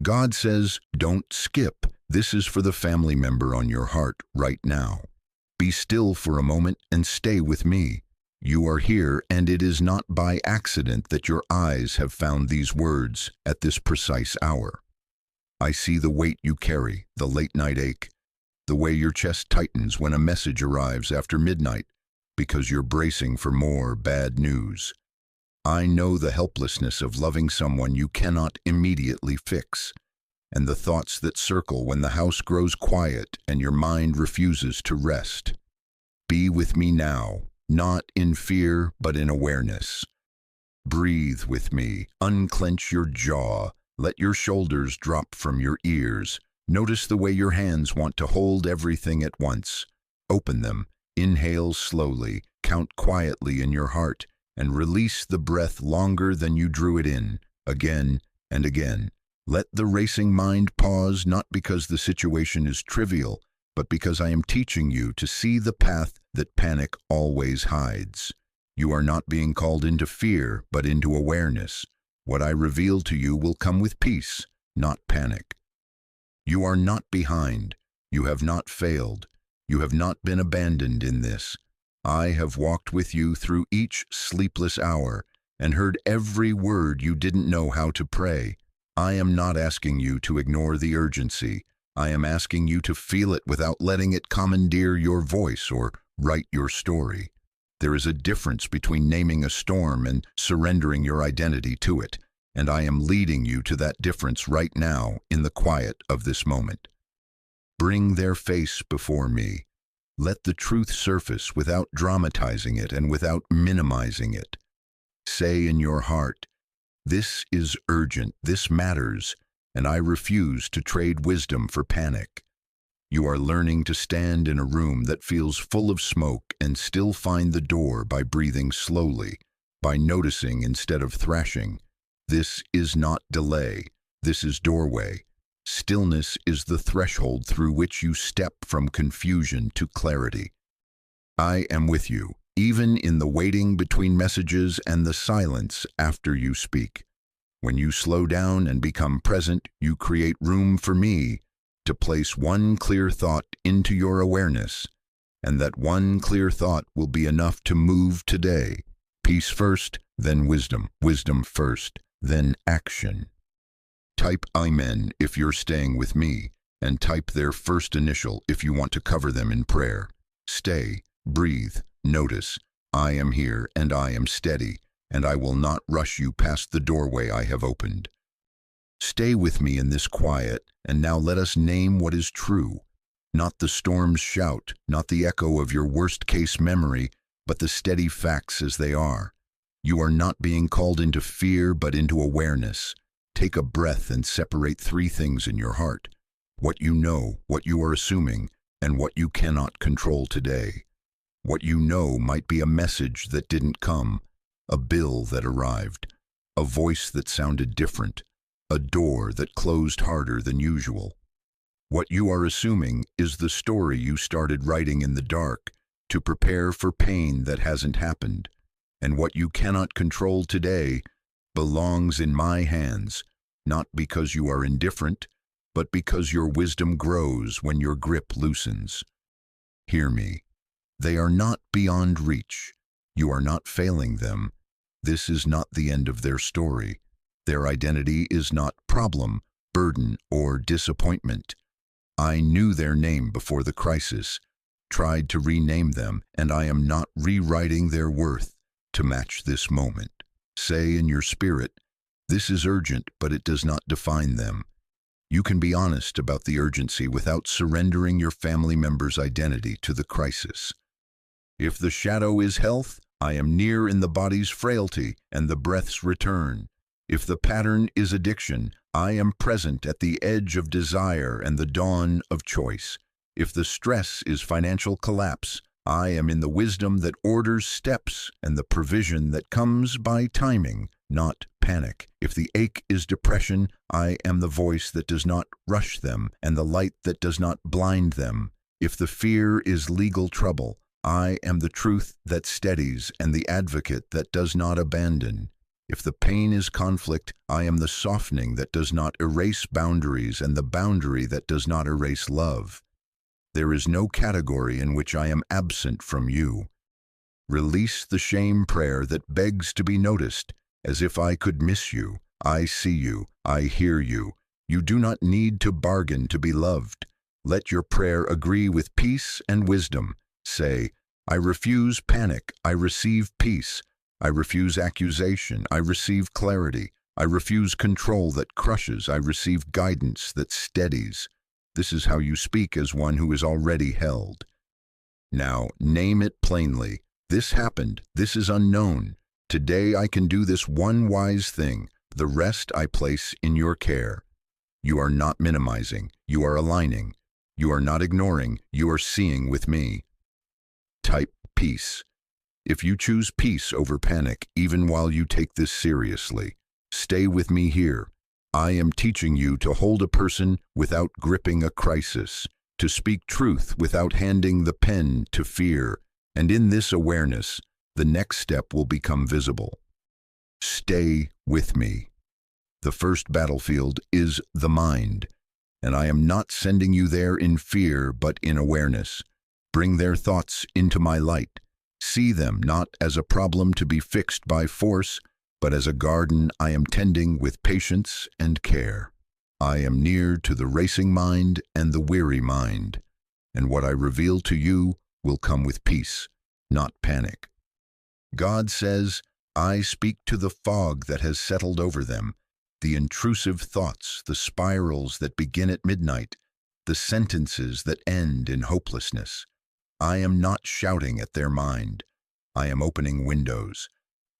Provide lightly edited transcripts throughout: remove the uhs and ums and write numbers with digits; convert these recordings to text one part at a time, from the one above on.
God says, don't skip. This is for the family member on your heart right now. Be still for a moment and stay with me. You are here, and it is not by accident that your eyes have found these words at this precise hour. I see the weight you carry, the late-night ache, the way your chest tightens when a message arrives after midnight because you're bracing for more bad news. I know the helplessness of loving someone you cannot immediately fix, and the thoughts that circle when the house grows quiet and your mind refuses to rest. Be with me now, not in fear but in awareness. Breathe with me, unclench your jaw, let your shoulders drop from your ears. Notice the way your hands want to hold everything at once. Open them, inhale slowly, count quietly in your heart, and release the breath longer than you drew it in, again and again. Let the racing mind pause, not because the situation is trivial, but because I am teaching you to see the path that panic always hides. You are not being called into fear, but into awareness. What I reveal to you will come with peace, not panic. You are not behind. You have not failed. You have not been abandoned in this. I have walked with you through each sleepless hour and heard every word you didn't know how to pray. I am not asking you to ignore the urgency. I am asking you to feel it without letting it commandeer your voice or write your story. There is a difference between naming a storm and surrendering your identity to it, and I am leading you to that difference right now in the quiet of this moment. Bring their face before me. Let the truth surface without dramatizing it and without minimizing it. Say in your heart, this is urgent, this matters, and I refuse to trade wisdom for panic. You are learning to stand in a room that feels full of smoke and still find the door by breathing slowly, by noticing instead of thrashing. This is not delay, this is doorway. Stillness is the threshold through which you step from confusion to clarity. I am with you, even in the waiting between messages and the silence after you speak. When you slow down and become present, you create room for me to place one clear thought into your awareness, and that one clear thought will be enough to move today. Peace first, then wisdom. Wisdom first, then action. Type Amen if you're staying with me, and type their first initial if you want to cover them in prayer. Stay, breathe, notice. I am here and I am steady, and I will not rush you past the doorway I have opened. Stay with me in this quiet, and now let us name what is true. Not the storm's shout, not the echo of your worst-case memory, but the steady facts as they are. You are not being called into fear, but into awareness. Take a breath and separate three things in your heart: what you know, what you are assuming, and what you cannot control today. What you know might be a message that didn't come, a bill that arrived, a voice that sounded different, a door that closed harder than usual. What you are assuming is the story you started writing in the dark to prepare for pain that hasn't happened. And what you cannot control today belongs in my hands, not because you are indifferent, but because your wisdom grows when your grip loosens. Hear me. They are not beyond reach. You are not failing them. This is not the end of their story. Their identity is not problem, burden, or disappointment. I knew their name before the crisis, tried to rename them, and I am not rewriting their worth to match this moment. Say in your spirit, this is urgent, but it does not define them. You can be honest about the urgency without surrendering your family member's identity to the crisis. If the shadow is health, I am near in the body's frailty and the breath's return. If the pattern is addiction, I am present at the edge of desire and the dawn of choice. If the stress is financial collapse, I am in the wisdom that orders steps and the provision that comes by timing, not panic. If the ache is depression, I am the voice that does not rush them and the light that does not blind them. If the fear is legal trouble, I am the truth that steadies and the advocate that does not abandon. If the pain is conflict, I am the softening that does not erase boundaries and the boundary that does not erase love. There is no category in which I am absent from you. Release the shame prayer that begs to be noticed, as if I could miss you. I see you. I hear you. You do not need to bargain to be loved. Let your prayer agree with peace and wisdom. Say, I refuse panic. I receive peace. I refuse accusation. I receive clarity. I refuse control that crushes. I receive guidance that steadies. This is how you speak as one who is already held. Now, name it plainly. This happened. This is unknown. Today I can do this one wise thing. The rest I place in your care. You are not minimizing. You are aligning. You are not ignoring. You are seeing with me. Type peace. If you choose peace over panic, even while you take this seriously, stay with me here. I am teaching you to hold a person without gripping a crisis, to speak truth without handing the pen to fear, and in this awareness, the next step will become visible. Stay with me. The first battlefield is the mind, and I am not sending you there in fear but in awareness. Bring their thoughts into my light. See them not as a problem to be fixed by force, but as a garden I am tending with patience and care. I am near to the racing mind and the weary mind, and what I reveal to you will come with peace, not panic. God says, I speak to the fog that has settled over them, the intrusive thoughts, the spirals that begin at midnight, the sentences that end in hopelessness. I am not shouting at their mind. I am opening windows.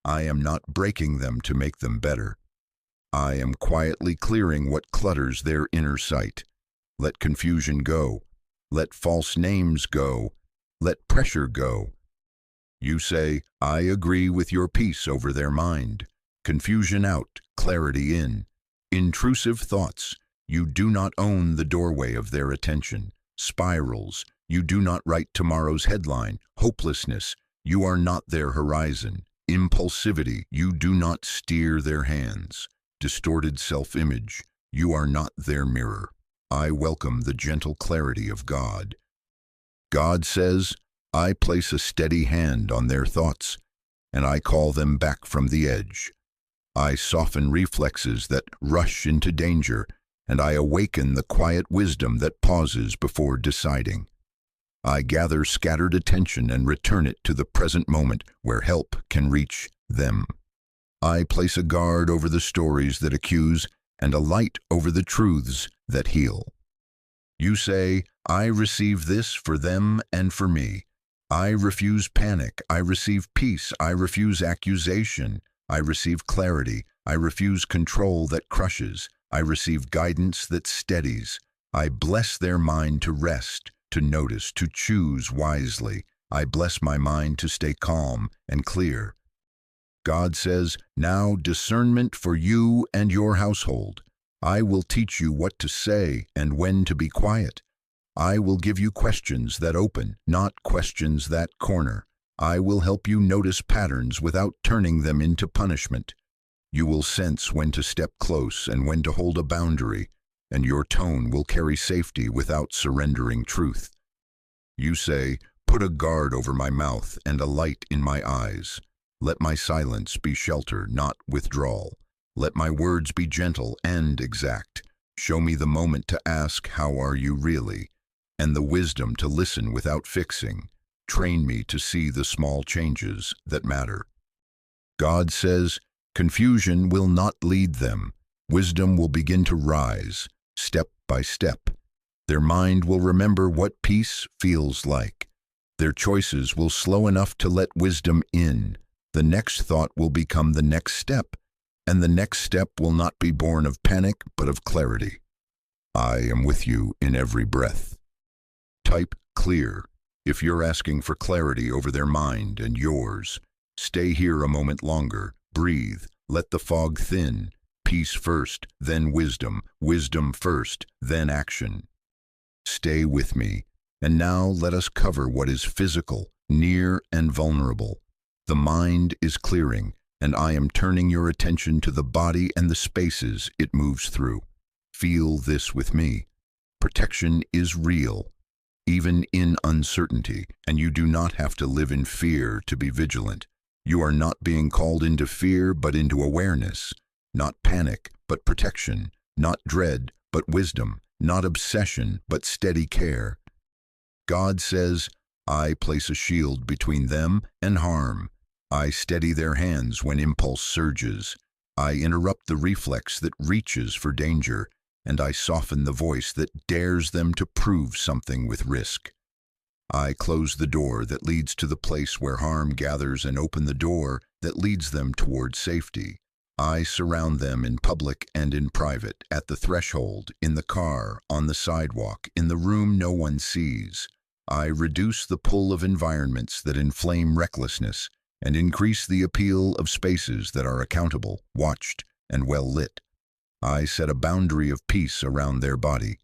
I am not breaking them to make them better. I am quietly clearing what clutters their inner sight. Let confusion go. Let false names go. Let pressure go. You say, I agree with your peace over their mind. Confusion out, clarity in. Intrusive thoughts, you do not own the doorway of their attention. Spirals, you do not write tomorrow's headline. Hopelessness, you are not their horizon. Impulsivity, you do not steer their hands. Distorted self-image, you are not their mirror. I welcome the gentle clarity of God. God says, I place a steady hand on their thoughts, and I call them back from the edge. I soften reflexes that rush into danger, and I awaken the quiet wisdom that pauses before deciding. I gather scattered attention and return it to the present moment where help can reach them. I place a guard over the stories that accuse and a light over the truths that heal. You say, I receive this for them and for me. I refuse panic. I receive peace. I refuse accusation. I receive clarity. I refuse control that crushes. I receive guidance that steadies. I bless their mind to rest, to notice, to choose wisely. I bless my mind to stay calm and clear. God says, now discernment for you and your household. I will teach you what to say and when to be quiet. I will give you questions that open, not questions that corner. I will help you notice patterns without turning them into punishment. You will sense when to step close and when to hold a boundary, and your tone will carry safety without surrendering truth. You say, put a guard over my mouth and a light in my eyes. Let my silence be shelter, not withdrawal. Let my words be gentle and exact. Show me the moment to ask, how are you really? And the wisdom to listen without fixing. Train me to see the small changes that matter. God says, confusion will not lead them. Wisdom will begin to rise, step by step. Their mind will remember what peace feels like. Their choices will slow enough to let wisdom in. The next thought will become the next step, and the next step will not be born of panic, but of clarity. I am with you in every breath. Type clear. If you're asking for clarity over their mind and yours, stay here a moment longer. Breathe. Let the fog thin. Peace first, then wisdom. Wisdom first, then action. Stay with me. And now let us cover what is physical, near and vulnerable. The mind is clearing, and I am turning your attention to the body and the spaces it moves through. Feel this with me. Protection is real, even in uncertainty, and you do not have to live in fear to be vigilant. You are not being called into fear, but into awareness. Not panic, but protection. Not dread, but wisdom. Not obsession, but steady care. God says, I place a shield between them and harm. I steady their hands when impulse surges. I interrupt the reflex that reaches for danger, and I soften the voice that dares them to prove something with risk. I close the door that leads to the place where harm gathers and open the door that leads them toward safety. I surround them in public and in private, at the threshold, in the car, on the sidewalk, in the room no one sees. I reduce the pull of environments that inflame recklessness and increase the appeal of spaces that are accountable, watched, and well lit. I set a boundary of peace around their body.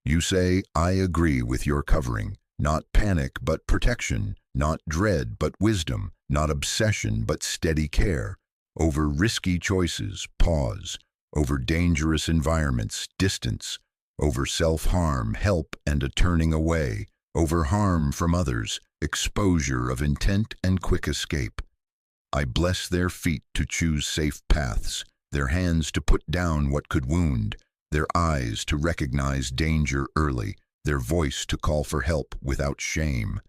You say, I agree with your covering. Not panic, but protection. Not dread, but wisdom. Not obsession, but steady care. Over risky choices, pause. Over dangerous environments, distance. Over self-harm, help and a turning away. Over harm from others, exposure of intent and quick escape. I bless their feet to choose safe paths, their hands to put down what could wound, their eyes to recognize danger early, their voice to call for help without shame.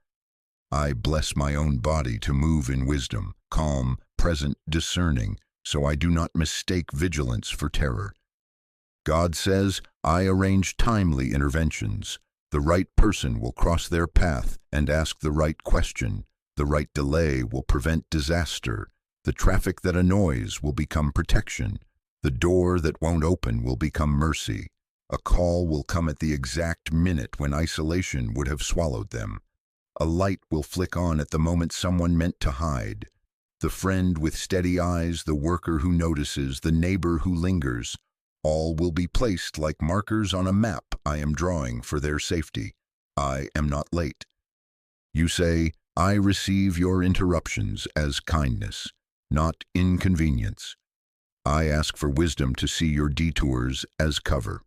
I bless my own body to move in wisdom, calm, present, discerning, so I do not mistake vigilance for terror. God says, I arrange timely interventions. The right person will cross their path and ask the right question. The right delay will prevent disaster. The traffic that annoys will become protection. The door that won't open will become mercy. A call will come at the exact minute when isolation would have swallowed them. A light will flick on at the moment someone meant to hide. The friend with steady eyes, the worker who notices, the neighbor who lingers, all will be placed like markers on a map I am drawing for their safety. I am not late. You say, I receive your interruptions as kindness, not inconvenience. I ask for wisdom to see your detours as cover.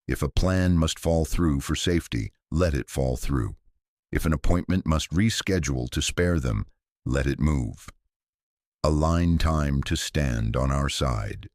If a plan must fall through for safety, let it fall through. If an appointment must reschedule to spare them, let it move. Align time to stand on our side.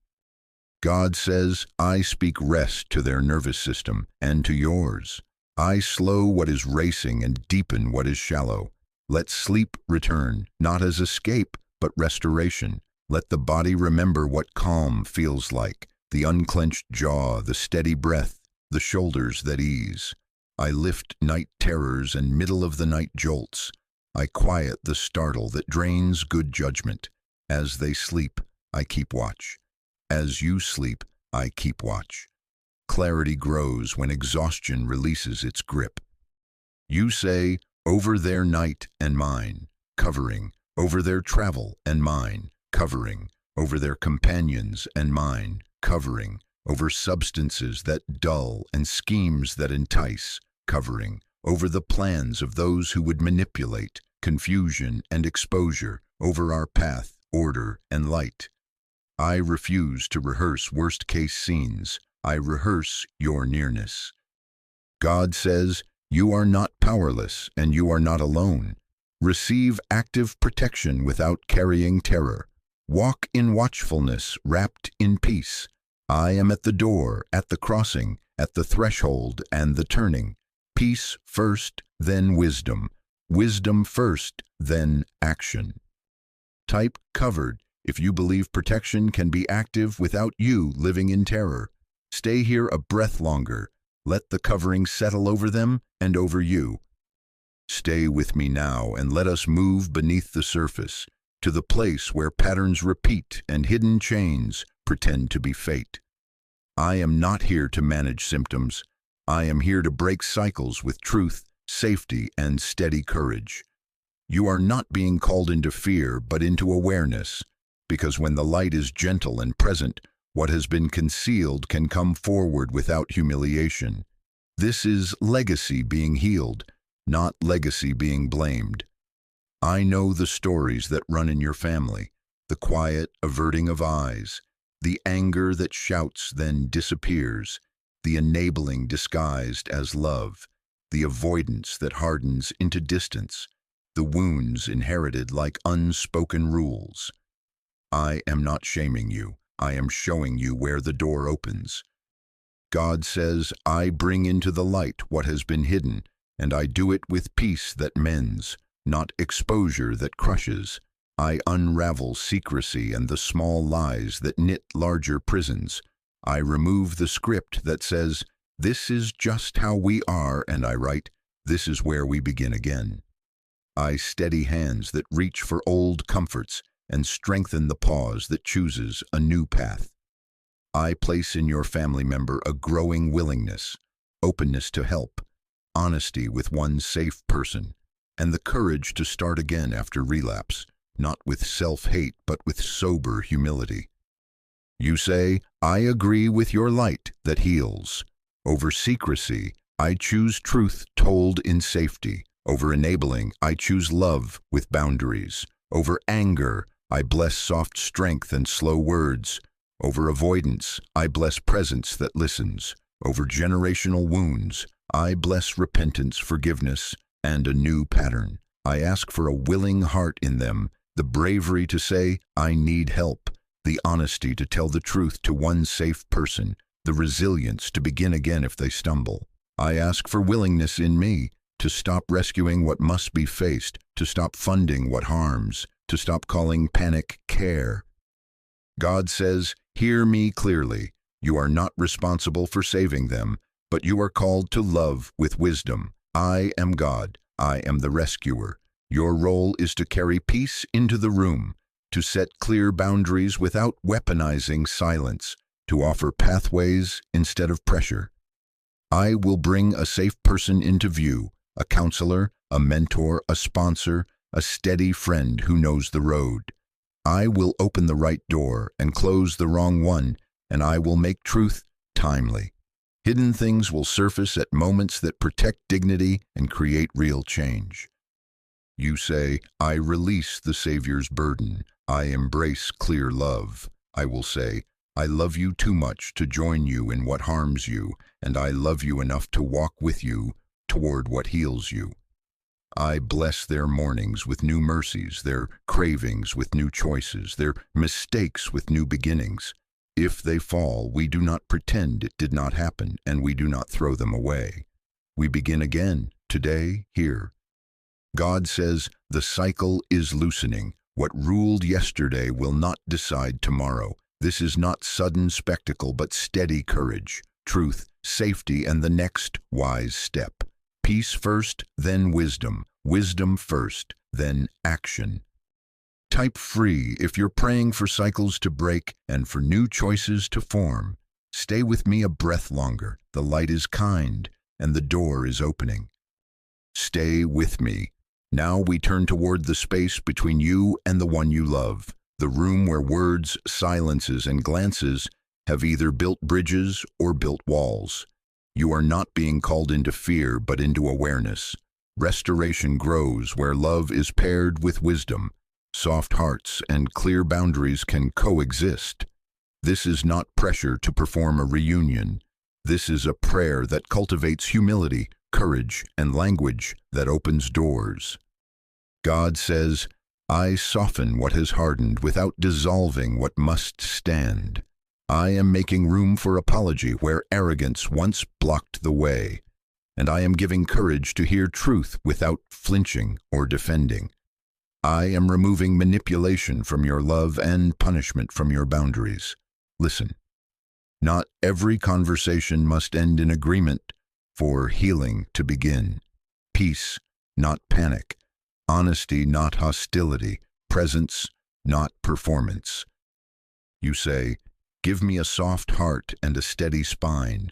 God says, I speak rest to their nervous system and to yours. I slow what is racing and deepen what is shallow. Let sleep return, not as escape, but restoration. Let the body remember what calm feels like, the unclenched jaw, the steady breath, the shoulders that ease. I lift night terrors and middle-of-the-night jolts. I quiet the startle that drains good judgment. As they sleep, I keep watch. As you sleep, I keep watch. Clarity grows when exhaustion releases its grip. You say, over their night and mine, covering, over their travel and mine, covering, over their companions and mine, covering, over substances that dull and schemes that entice, covering, over the plans of those who would manipulate, confusion and exposure, over our path, order and light. I refuse to rehearse worst-case scenes. I rehearse your nearness. God says, you are not powerless and you are not alone. Receive active protection without carrying terror. Walk in watchfulness, wrapped in peace. I am at the door, at the crossing, at the threshold and the turning. Peace first, then wisdom. Wisdom first, then action. Type covered if you believe protection can be active without you living in terror. Stay here a breath longer. Let the covering settle over them and over you. Stay with me now and let us move beneath the surface, to the place where patterns repeat and hidden chains pretend to be fate. I am not here to manage symptoms. I am here to break cycles with truth, safety, and steady courage. You are not being called into fear, but into awareness, because when the light is gentle and present, what has been concealed can come forward without humiliation. This is legacy being healed, not legacy being blamed. I know the stories that run in your family, the quiet averting of eyes, the anger that shouts then disappears, the enabling disguised as love, the avoidance that hardens into distance, the wounds inherited like unspoken rules. I am not shaming you. I am showing you where the door opens. God says, I bring into the light what has been hidden, and I do it with peace that mends, not exposure that crushes. I unravel secrecy and the small lies that knit larger prisons. I remove the script that says, this is just how we are, and I write, this is where we begin again. I steady hands that reach for old comforts and strengthen the pause that chooses a new path. I place in your family member a growing willingness, openness to help, honesty with one safe person, and the courage to start again after relapse, not with self-hate but with sober humility. You say, I agree with your light that heals. Over secrecy, I choose truth told in safety. Over enabling, I choose love with boundaries. Over anger, I bless soft strength and slow words. Over avoidance, I bless presence that listens. Over generational wounds, I bless repentance, forgiveness, and a new pattern. I ask for a willing heart in them, the bravery to say, I need help, the honesty to tell the truth to one safe person, the resilience to begin again if they stumble. I ask for willingness in me to stop rescuing what must be faced, to stop funding what harms, to stop calling panic care. God says, hear me clearly. You are not responsible for saving them, but you are called to love with wisdom. I am God. I am the rescuer. Your role is to carry peace into the room, to set clear boundaries without weaponizing silence, to offer pathways instead of pressure. I will bring a safe person into view, a counselor, a mentor, a sponsor, a steady friend who knows the road. I will open the right door and close the wrong one, and I will make truth timely. Hidden things will surface at moments that protect dignity and create real change. You say, I release the Savior's burden. I embrace clear love. I will say, I love you too much to join you in what harms you, and I love you enough to walk with you toward what heals you. I bless their mornings with new mercies, their cravings with new choices, their mistakes with new beginnings. If they fall, we do not pretend it did not happen, and we do not throw them away. We begin again, today, here. God says, the cycle is loosening. What ruled yesterday will not decide tomorrow. This is not sudden spectacle, but steady courage, truth, safety, and the next wise step. Peace first, then wisdom. Wisdom first, then action. Type free if you're praying for cycles to break and for new choices to form. Stay with me a breath longer. The light is kind, and the door is opening. Stay with me. Now we turn toward the space between you and the one you love, the room where words, silences, and glances have either built bridges or built walls. You are not being called into fear, but into awareness. Restoration grows where love is paired with wisdom. Soft hearts and clear boundaries can coexist. This is not pressure to perform a reunion. This is a prayer that cultivates humility, courage, and language that opens doors. God says, I soften what has hardened without dissolving what must stand. I am making room for apology where arrogance once blocked the way, and I am giving courage to hear truth without flinching or defending. I am removing manipulation from your love and punishment from your boundaries. Listen, not every conversation must end in agreement for healing to begin. Peace, not panic. Honesty, not hostility. Presence, not performance. You say, give me a soft heart and a steady spine.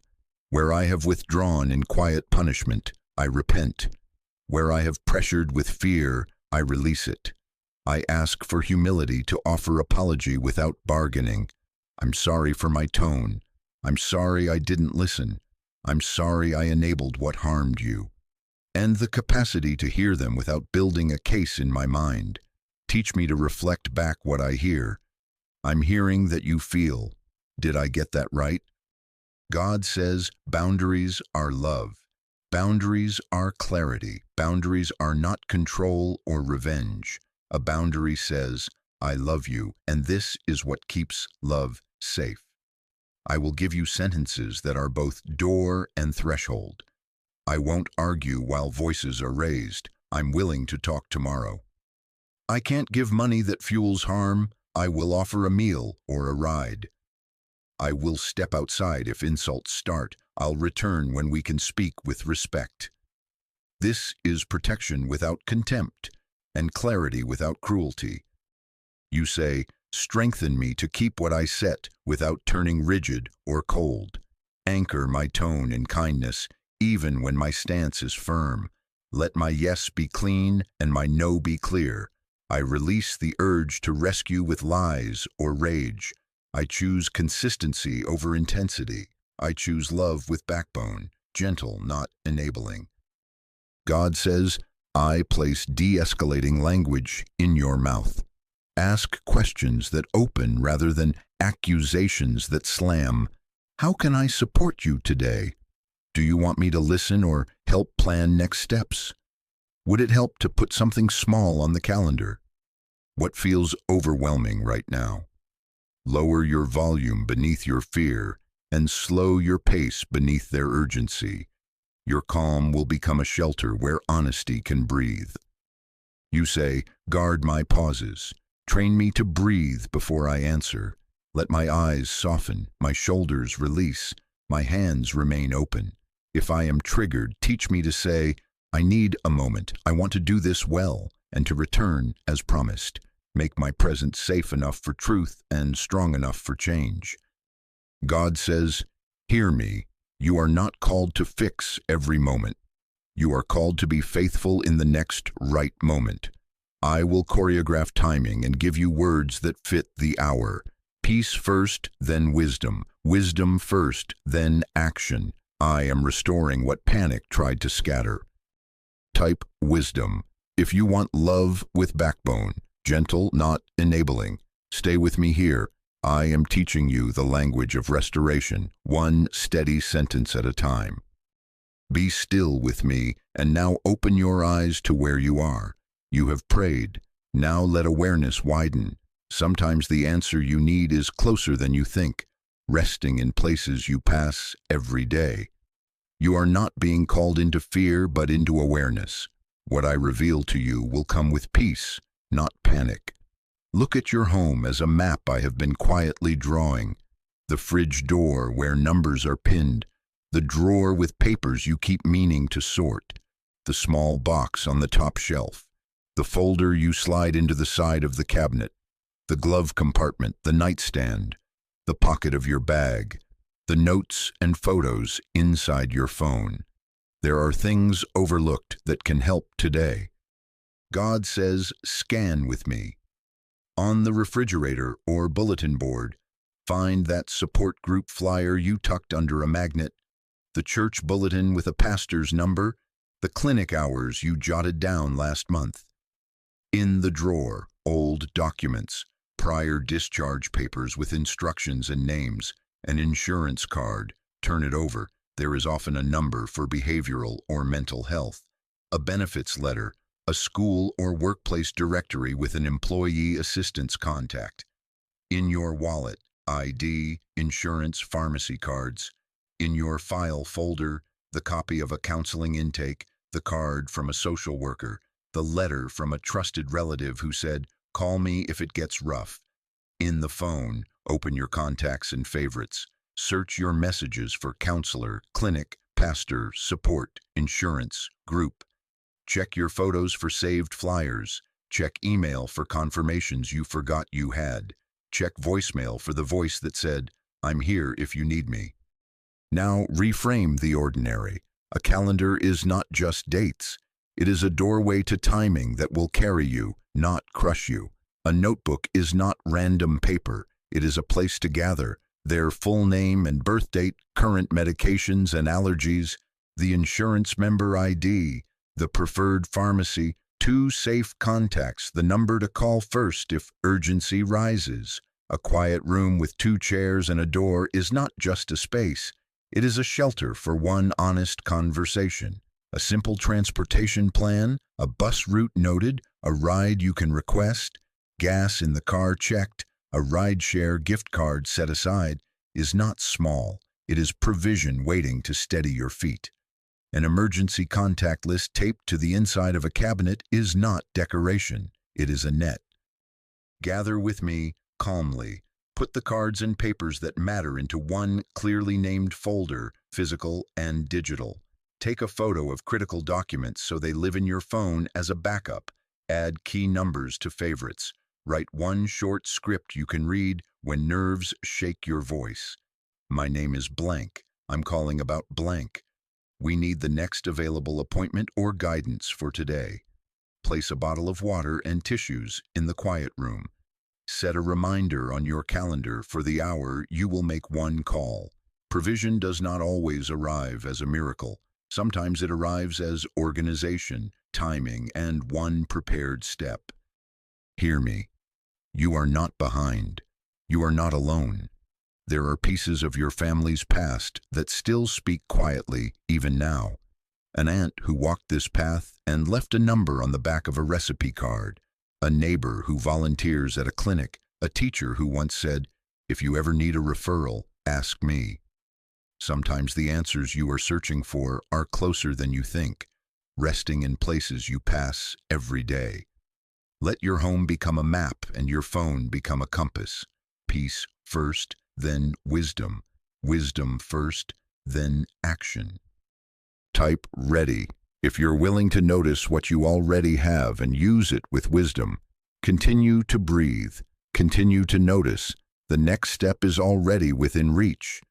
Where I have withdrawn in quiet punishment, I repent. Where I have pressured with fear, I release it. I ask for humility to offer apology without bargaining. I'm sorry for my tone. I'm sorry I didn't listen. I'm sorry I enabled what harmed you. And the capacity to hear them without building a case in my mind. Teach me to reflect back what I hear. I'm hearing that you feel. Did I get that right? God says boundaries are love. Boundaries are clarity. Boundaries are not control or revenge. A boundary says, I love you, and this is what keeps love safe. I will give you sentences that are both door and threshold. I won't argue while voices are raised. I'm willing to talk tomorrow. I can't give money that fuels harm. I will offer a meal or a ride. I will step outside if insults start. I'll return when we can speak with respect. This is protection without contempt and clarity without cruelty. You say, strengthen me to keep what I set without turning rigid or cold. Anchor my tone in kindness, even when my stance is firm. Let my yes be clean and my no be clear. I release the urge to rescue with lies or rage. I choose consistency over intensity. I choose love with backbone, gentle, not enabling. God says, I place de-escalating language in your mouth. Ask questions that open rather than accusations that slam. How can I support you today? Do you want me to listen or help plan next steps? Would it help to put something small on the calendar? What feels overwhelming right now? Lower your volume beneath your fear and slow your pace beneath their urgency. Your calm will become a shelter where honesty can breathe. You say, guard my pauses. Train me to breathe before I answer. Let my eyes soften, my shoulders release, my hands remain open. If I am triggered, teach me to say, I need a moment. I want to do this well, and to return as promised. Make my presence safe enough for truth and strong enough for change. God says, hear me. You are not called to fix every moment. You are called to be faithful in the next right moment. I will choreograph timing and give you words that fit the hour. Peace first, then wisdom. Wisdom first, then action. I am restoring what panic tried to scatter. Type wisdom. If you want love with backbone, gentle, not enabling, stay with me here. I am teaching you the language of restoration, one steady sentence at a time. Be still with me, and now open your eyes to where you are. You have prayed. Now let awareness widen. Sometimes the answer you need is closer than you think, resting in places you pass every day. You are not being called into fear, but into awareness. What I reveal to you will come with peace, not panic. Look at your home as a map I have been quietly drawing. The fridge door where numbers are pinned, the drawer with papers you keep meaning to sort, the small box on the top shelf, the folder you slide into the side of the cabinet, the glove compartment, the nightstand, the pocket of your bag, the notes and photos inside your phone. There are things overlooked that can help today. God says, scan with me. On the refrigerator or bulletin board, find that support group flyer you tucked under a magnet, the church bulletin with a pastor's number, the clinic hours you jotted down last month. In the drawer, old documents, prior discharge papers with instructions and names, an insurance card. Turn it over. There is often a number for behavioral or mental health, a benefits letter, a school or workplace directory with an employee assistance contact. In your wallet, ID, insurance, pharmacy cards. In your file folder, the copy of a counseling intake, the card from a social worker, the letter from a trusted relative who said, call me if it gets rough. In the phone, open your contacts and favorites. Search your messages for counselor, clinic, pastor, support, insurance, group. Check your photos for saved flyers. Check email for confirmations you forgot you had. Check voicemail for the voice that said, I'm here if you need me. Now reframe the ordinary. A calendar is not just dates. It is a doorway to timing that will carry you, not crush you. A notebook is not random paper. It is a place to gather their full name and birth date, current medications and allergies, the insurance member ID, the preferred pharmacy, 2 safe contacts, the number to call first if urgency rises. A quiet room with 2 chairs and a door is not just a space. It is a shelter for one honest conversation. A simple transportation plan, a bus route noted, a ride you can request, gas in the car checked, a rideshare gift card set aside, is not small. It is provision waiting to steady your feet. An emergency contact list taped to the inside of a cabinet is not decoration. It is a net. Gather with me calmly. Put the cards and papers that matter into one clearly named folder, physical and digital. Take a photo of critical documents so they live in your phone as a backup. Add key numbers to favorites. Write one short script you can read when nerves shake your voice. My name is blank. I'm calling about blank. We need the next available appointment or guidance for today. Place a bottle of water and tissues in the quiet room. Set a reminder on your calendar for the hour you will make one call. Provision does not always arrive as a miracle. Sometimes it arrives as organization, timing, and one prepared step. Hear me. You are not behind. You are not alone. There are pieces of your family's past that still speak quietly, even now. An aunt who walked this path and left a number on the back of a recipe card. A neighbor who volunteers at a clinic. A teacher who once said, "If you ever need a referral, ask me." Sometimes the answers you are searching for are closer than you think, resting in places you pass every day. Let your home become a map and your phone become a compass. Peace first, then wisdom. Wisdom first, then action. Type ready if you're willing to notice what you already have and use it with wisdom. Continue to breathe. Continue to notice. The next step is already within reach.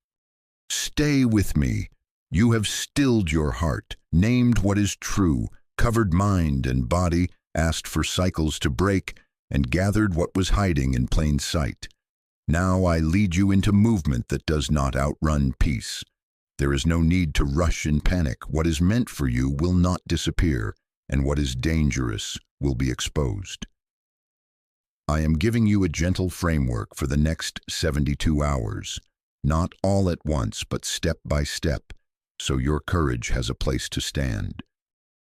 Stay with me. You have stilled your heart, named what is true, covered mind and body, asked for cycles to break, and gathered what was hiding in plain sight. Now I lead you into movement that does not outrun peace. There is no need to rush in panic. What is meant for you will not disappear, and what is dangerous will be exposed. I am giving you a gentle framework for the next 72 hours, not all at once, but step by step, so your courage has a place to stand.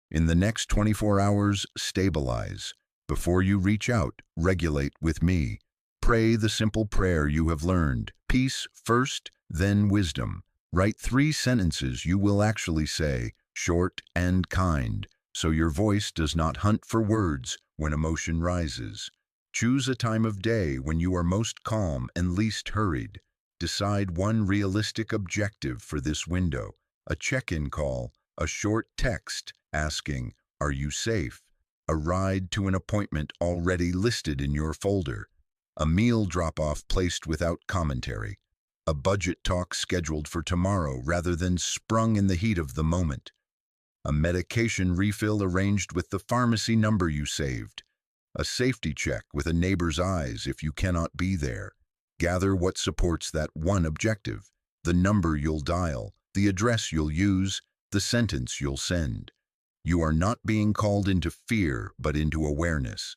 In the next 24 hours, stabilize. Before you reach out, regulate with me. Pray the simple prayer you have learned. Peace first, then wisdom. Write 3 sentences you will actually say, short and kind, so your voice does not hunt for words when emotion rises. Choose a time of day when you are most calm and least hurried. Decide one realistic objective for this window. A check-in call, a short text asking, "Are you safe?" A ride to an appointment already listed in your folder. A meal drop-off placed without commentary. A budget talk scheduled for tomorrow rather than sprung in the heat of the moment. A medication refill arranged with the pharmacy number you saved. A safety check with a neighbor's eyes if you cannot be there. Gather what supports that one objective. The number you'll dial, the address you'll use, the sentence you'll send. You are not being called into fear, but into awareness.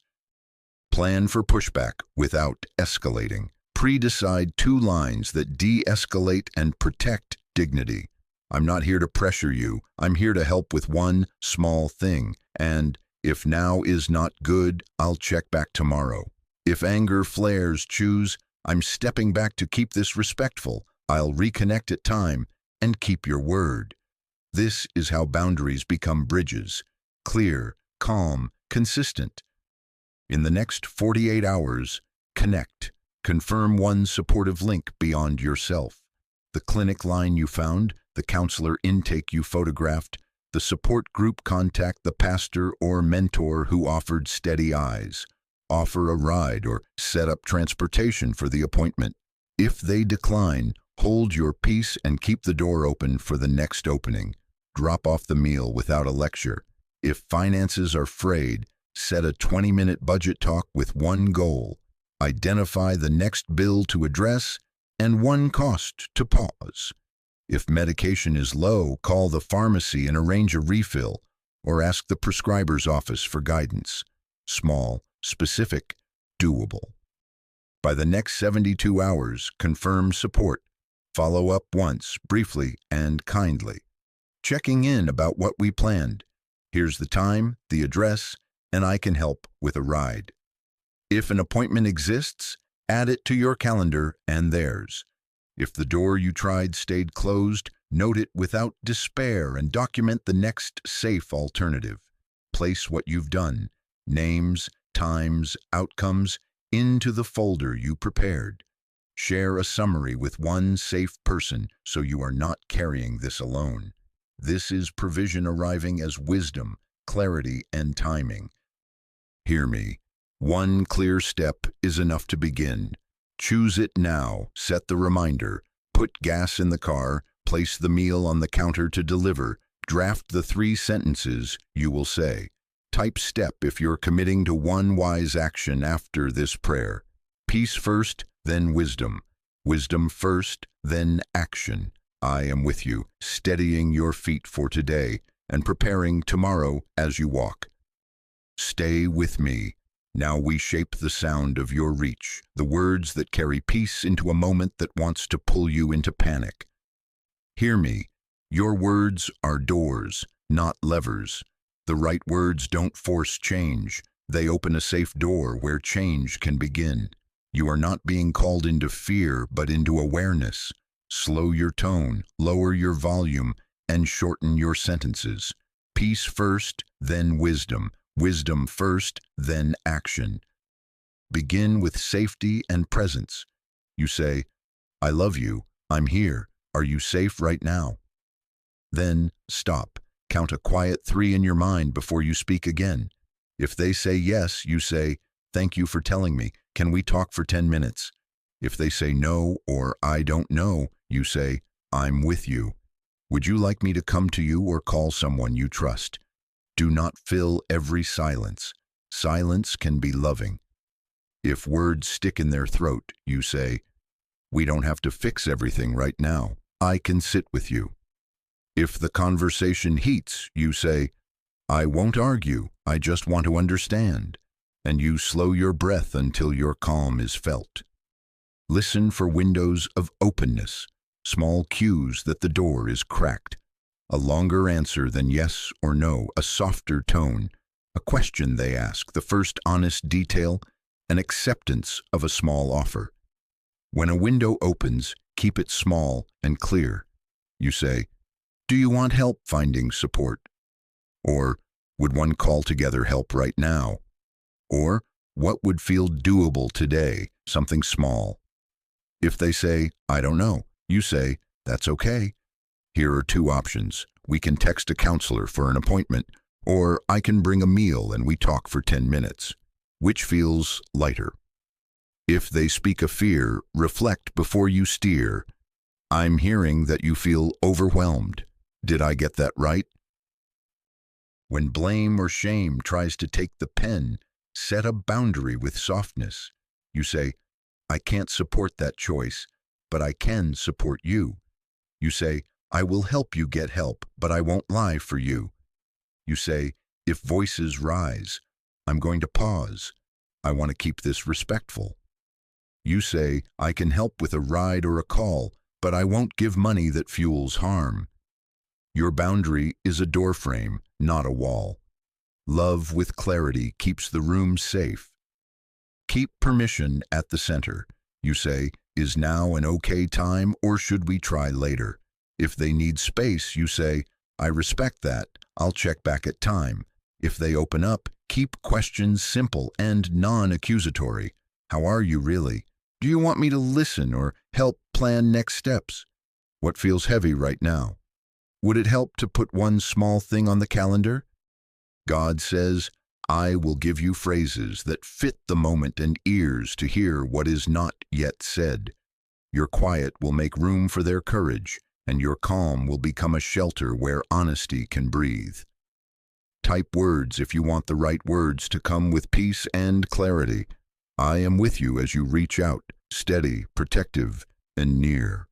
Plan for pushback without escalating. Pre-decide 2 lines that de-escalate and protect dignity. I'm not here to pressure you. I'm here to help with one small thing. And if now is not good, I'll check back tomorrow. If anger flares, choose, I'm stepping back to keep this respectful. I'll reconnect at time and keep your word. This is how boundaries become bridges. Clear, calm, consistent. In the next 48 hours, connect. Confirm one supportive link beyond yourself. The clinic line you found, the counselor intake you photographed, the support group contact, the pastor or mentor who offered steady eyes. Offer a ride or set up transportation for the appointment. If they decline, hold your peace and keep the door open for the next opening. Drop off the meal without a lecture. If finances are frayed, set a 20-minute budget talk with one goal. Identify the next bill to address and one cost to pause. If medication is low, call the pharmacy and arrange a refill. or ask the prescriber's office for guidance. Small, specific, doable. By the next 72 hours, confirm support. Follow up once, briefly and kindly. Checking in about what we planned. Here's the time, the address, and I can help with a ride. If an appointment exists, add it to your calendar and theirs. If the door you tried stayed closed, note it without despair and document the next safe alternative. Place what you've done, names, times, outcomes, into the folder you prepared. Share a summary with one safe person so you are not carrying this alone. This is provision arriving as wisdom, clarity, and timing. Hear me. One clear step is enough to begin. Choose it now, set the reminder, put gas in the car, place the meal on the counter to deliver, draft the 3 sentences you will say. Type step if you're committing to one wise action after this prayer. Peace first, then wisdom. Wisdom first, then action. I am with you, steadying your feet for today and preparing tomorrow as you walk. Stay with me. Now we shape the sound of your reach, the words that carry peace into a moment that wants to pull you into panic. Hear me. Your words are doors, not levers. The right words don't force change. They open a safe door where change can begin. You are not being called into fear, but into awareness. Slow your tone, lower your volume, and shorten your sentences. Peace first, then wisdom. Wisdom first, then action. Begin with safety and presence. You say, I love you, I'm here, are you safe right now? Then stop. Count a quiet 3 in your mind before you speak again. If they say yes, you say, thank you for telling me, can we talk for 10 minutes? If they say no or I don't know, you say, I'm with you. Would you like me to come to you or call someone you trust? Do not fill every silence. Silence can be loving. If words stick in their throat, you say, we don't have to fix everything right now. I can sit with you. If the conversation heats, you say, I won't argue, I just want to understand. And you slow your breath until your calm is felt. Listen for windows of openness, small cues that the door is cracked. A longer answer than yes or no, a softer tone, a question they ask, the first honest detail, an acceptance of a small offer. When a window opens, keep it small and clear. You say, do you want help finding support? Or, would one call together help right now? Or, what would feel doable today, something small? If they say, I don't know, you say, that's okay. Here are 2 options. We can text a counselor for an appointment, or I can bring a meal and we talk for 10 minutes. Which feels lighter? If they speak a fear, reflect before you steer. I'm hearing that you feel overwhelmed. Did I get that right? When blame or shame tries to take the pen, set a boundary with softness. You say, I can't support that choice, but I can support you. You say, I will help you get help, but I won't lie for you. You say, if voices rise, I'm going to pause. I want to keep this respectful. You say, I can help with a ride or a call, but I won't give money that fuels harm. Your boundary is a doorframe, not a wall. Love with clarity keeps the room safe. Keep permission at the center. You say, is now an okay time or should we try later? If they need space, you say, I respect that. I'll check back at time. If they open up, keep questions simple and non-accusatory. How are you really? Do you want me to listen or help plan next steps? What feels heavy right now? Would it help to put one small thing on the calendar? God says, I will give you phrases that fit the moment and ears to hear what is not yet said. Your quiet will make room for their courage, and your calm will become a shelter where honesty can breathe. Type words if you want the right words to come with peace and clarity. I am with you as you reach out, steady, protective, and near.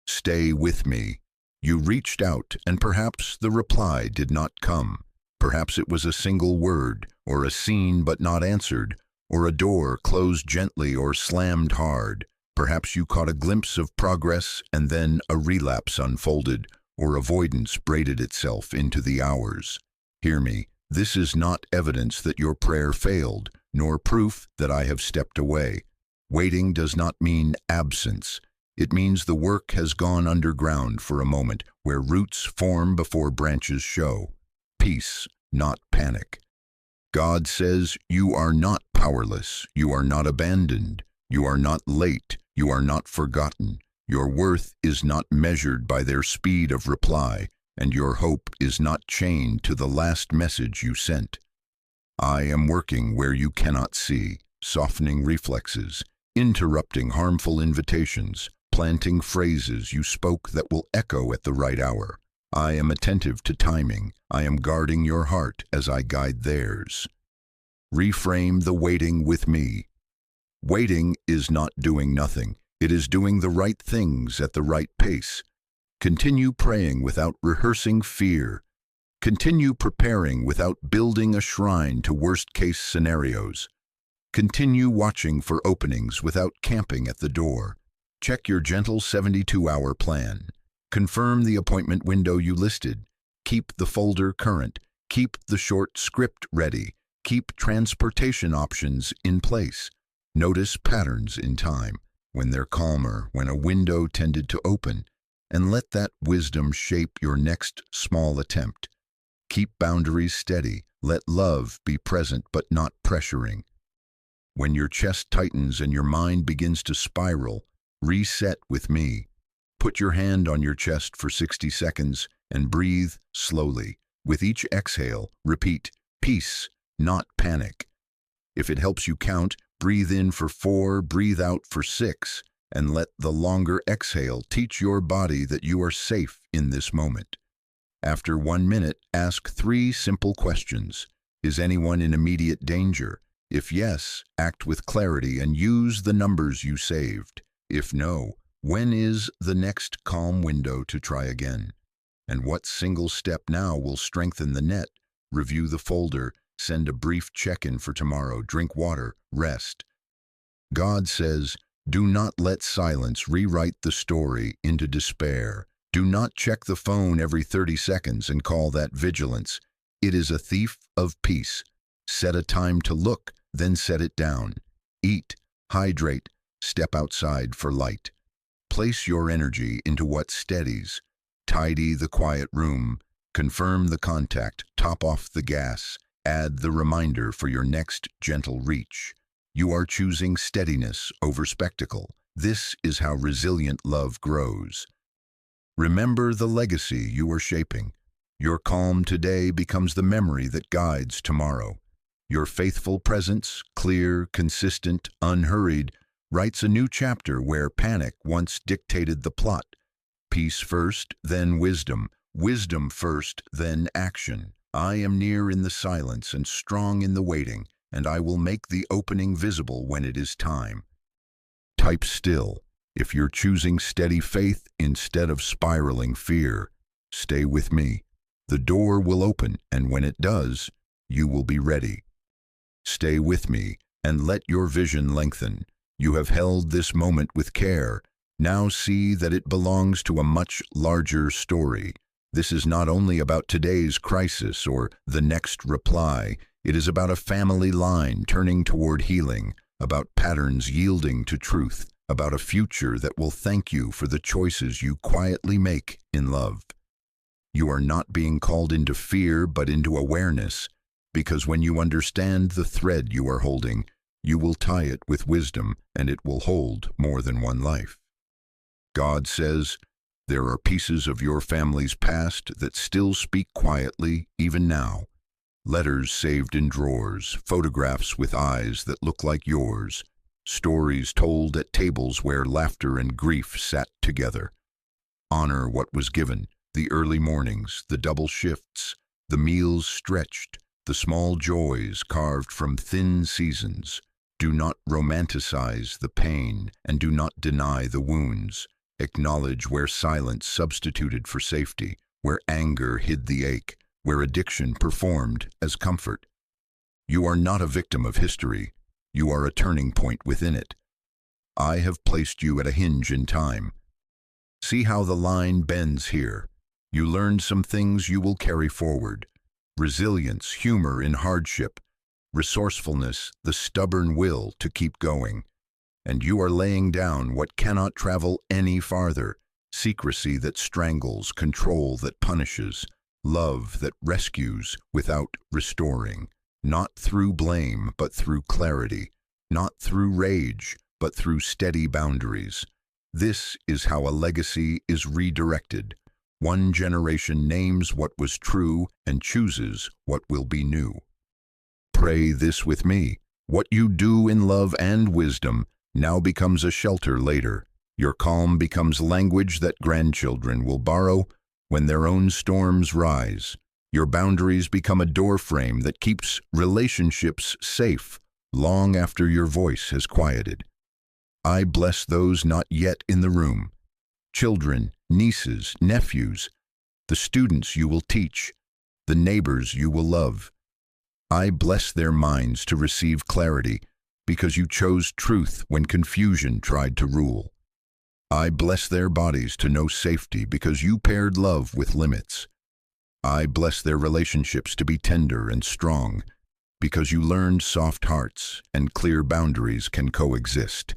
Stay with me. You reached out, and perhaps the reply did not come. Perhaps it was a single word, or a scene but not answered, or a door closed gently or slammed hard. Perhaps you caught a glimpse of progress and then a relapse unfolded, or avoidance braided itself into the hours. Hear me, this is not evidence that your prayer failed, nor proof that I have stepped away. Waiting does not mean absence. It means the work has gone underground for a moment, where roots form before branches show. Peace, not panic. God says, you are not powerless, you are not abandoned, you are not late, you are not forgotten. Your worth is not measured by their speed of reply, and your hope is not chained to the last message you sent. I am working where you cannot see, softening reflexes, interrupting harmful invitations, planting phrases you spoke that will echo at the right hour. I am attentive to timing. I am guarding your heart as I guide theirs. Reframe the waiting with me. Waiting is not doing nothing. It is doing the right things at the right pace. Continue praying without rehearsing fear. Continue preparing without building a shrine to worst-case scenarios. Continue watching for openings without camping at the door. Check your gentle 72-hour plan. Confirm the appointment window you listed. Keep the folder current. Keep the short script ready. Keep transportation options in place. Notice patterns in time, when they're calmer, when a window tended to open, and let that wisdom shape your next small attempt. Keep boundaries steady. Let love be present but not pressuring. When your chest tightens and your mind begins to spiral, reset with me. Put your hand on your chest for 60 seconds and breathe slowly. With each exhale, repeat, peace, not panic. If it helps you count, breathe in for 4, breathe out for 6, and let the longer exhale teach your body that you are safe in this moment. After 1 minute, ask 3 simple questions. Is anyone in immediate danger? If yes, act with clarity and use the numbers you saved. If no, when is the next calm window to try again? And what single step now will strengthen the net? Review the folder, send a brief check-in for tomorrow, drink water, rest. God says, do not let silence rewrite the story into despair. Do not check the phone every 30 seconds and call that vigilance. It is a thief of peace. Set a time to look, then set it down. Eat, hydrate, step outside for light. Place your energy into what steadies. Tidy the quiet room. Confirm the contact. Top off the gas. Add the reminder for your next gentle reach. You are choosing steadiness over spectacle. This is how resilient love grows. Remember the legacy you are shaping. Your calm today becomes the memory that guides tomorrow. Your faithful presence, clear, consistent, unhurried, writes a new chapter where panic once dictated the plot. Peace first, then wisdom. Wisdom first, then action. I am near in the silence and strong in the waiting, and I will make the opening visible when it is time. Type still. If you're choosing steady faith instead of spiraling fear, stay with me. The door will open, and when it does, you will be ready. Stay with me, and let your vision lengthen. You have held this moment with care. Now see that it belongs to a much larger story. This is not only about today's crisis or the next reply. It is about a family line turning toward healing, about patterns yielding to truth, about a future that will thank you for the choices you quietly make in love. You are not being called into fear, but into awareness, because when you understand the thread you are holding, you will tie it with wisdom, and it will hold more than one life. God says, there are pieces of your family's past that still speak quietly, even now. Letters saved in drawers, photographs with eyes that look like yours, stories told at tables where laughter and grief sat together. Honor what was given, the early mornings, the double shifts, the meals stretched, the small joys carved from thin seasons. Do not romanticize the pain, and do not deny the wounds. Acknowledge where silence substituted for safety, where anger hid the ache, where addiction performed as comfort. You are not a victim of history. You are a turning point within it. I have placed you at a hinge in time. See how the line bends here. You learned some things you will carry forward. Resilience, humor in hardship, resourcefulness, the stubborn will to keep going. And you are laying down what cannot travel any farther: secrecy that strangles, control that punishes, love that rescues without restoring. Not through blame, but through clarity. Not through rage, but through steady boundaries. This is how a legacy is redirected. One generation names what was true and chooses what will be new. Pray this with me. What you do in love and wisdom now becomes a shelter later. Your calm becomes language that grandchildren will borrow when their own storms rise. Your boundaries become a doorframe that keeps relationships safe long after your voice has quieted. I bless those not yet in the room. Children, nieces, nephews, the students you will teach, the neighbors you will love. I bless their minds to receive clarity because you chose truth when confusion tried to rule. I bless their bodies to know safety because you paired love with limits. I bless their relationships to be tender and strong because you learned soft hearts and clear boundaries can coexist.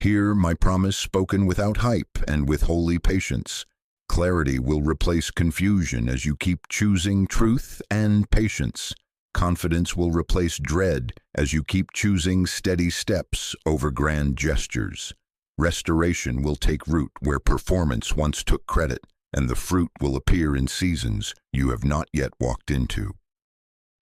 Hear my promise spoken without hype and with holy patience. Clarity will replace confusion as you keep choosing truth and patience. Confidence will replace dread as you keep choosing steady steps over grand gestures. Restoration will take root where performance once took credit, and the fruit will appear in seasons you have not yet walked into.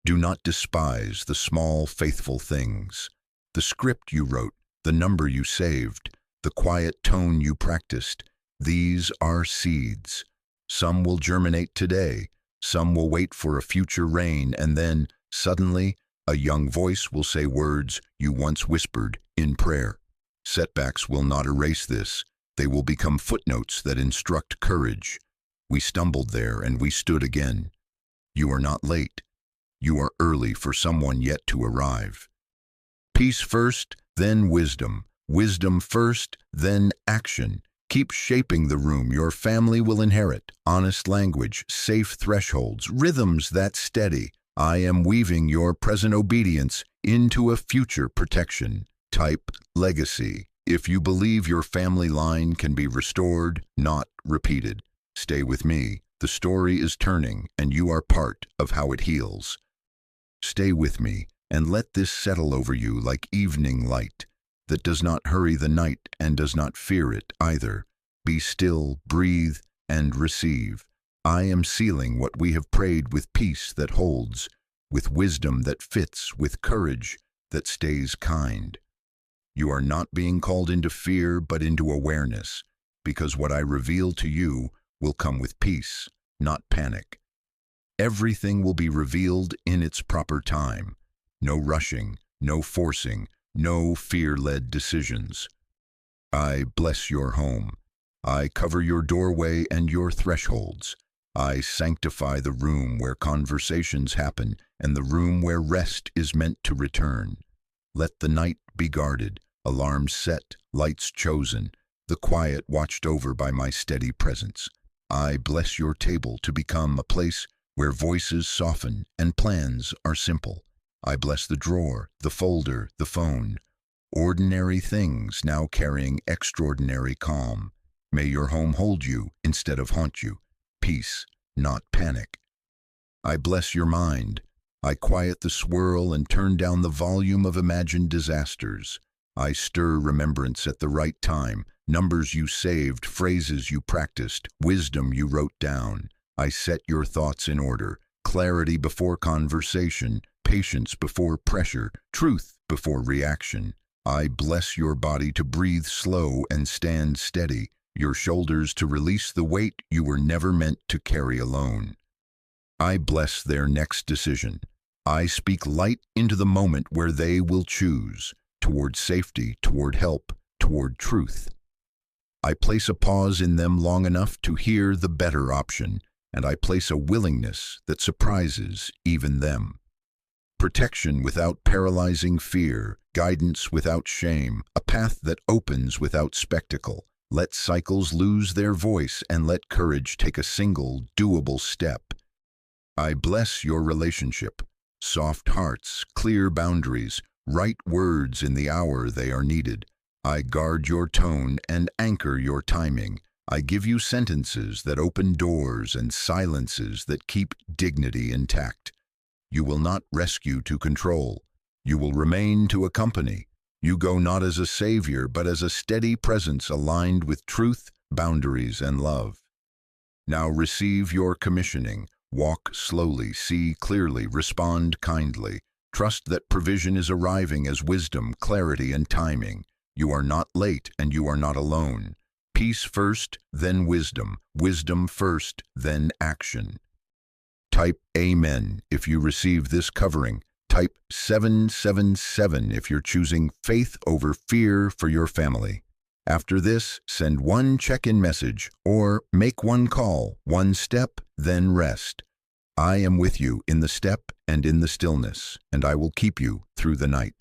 Do not despise the small, faithful things. The script you wrote, the number you saved, the quiet tone you practiced. These are seeds. Some will germinate today, some will wait for a future rain, and then, suddenly, a young voice will say words you once whispered in prayer. Setbacks will not erase this. They will become footnotes that instruct courage. We stumbled there and we stood again. You are not late. You are early for someone yet to arrive. Peace first, then wisdom. Wisdom first, then action. Keep shaping the room your family will inherit. Honest language, safe thresholds, rhythms that steady. I am weaving your present obedience into a future protection. Type legacy. If you believe your family line can be restored, not repeated, stay with me. The story is turning, and you are part of how it heals. Stay with me, and let this settle over you like evening light that does not hurry the night and does not fear it either. Be still, breathe, and receive. I am sealing what we have prayed with peace that holds, with wisdom that fits, with courage that stays kind. You are not being called into fear, but into awareness, because what I reveal to you will come with peace, not panic. Everything will be revealed in its proper time. No rushing, no forcing, no fear-led decisions. I bless your home. I cover your doorway and your thresholds. I sanctify the room where conversations happen and the room where rest is meant to return. Let the night be guarded, alarms set, lights chosen, the quiet watched over by my steady presence. I bless your table to become a place where voices soften and plans are simple. I bless the drawer, the folder, the phone. Ordinary things now carrying extraordinary calm. May your home hold you instead of haunt you. Peace, not panic. I bless your mind. I quiet the swirl and turn down the volume of imagined disasters. I stir remembrance at the right time, numbers you saved, phrases you practiced, wisdom you wrote down. I set your thoughts in order, clarity before conversation, patience before pressure, truth before reaction. I bless your body to breathe slow and stand steady, your shoulders to release the weight you were never meant to carry alone. I bless their next decision. I speak light into the moment where they will choose, toward safety, toward help, toward truth. I place a pause in them long enough to hear the better option, and I place a willingness that surprises even them. Protection without paralyzing fear, guidance without shame, a path that opens without spectacle. Let cycles lose their voice and let courage take a single, doable step. I bless your relationship. Soft hearts, clear boundaries, right words in the hour they are needed. I guard your tone and anchor your timing. I give you sentences that open doors and silences that keep dignity intact. You will not rescue to control. You will remain to accompany. You go not as a savior, but as a steady presence aligned with truth, boundaries, and love. Now receive your commissioning. Walk slowly, see clearly, respond kindly. Trust that provision is arriving as wisdom, clarity, and timing. You are not late and you are not alone. Peace first, then wisdom. Wisdom first, then action. Type Amen if you receive this covering. Type 777 if you're choosing faith over fear for your family. After this, send one check-in message or make one call, one step, then rest. I am with you in the step and in the stillness, and I will keep you through the night.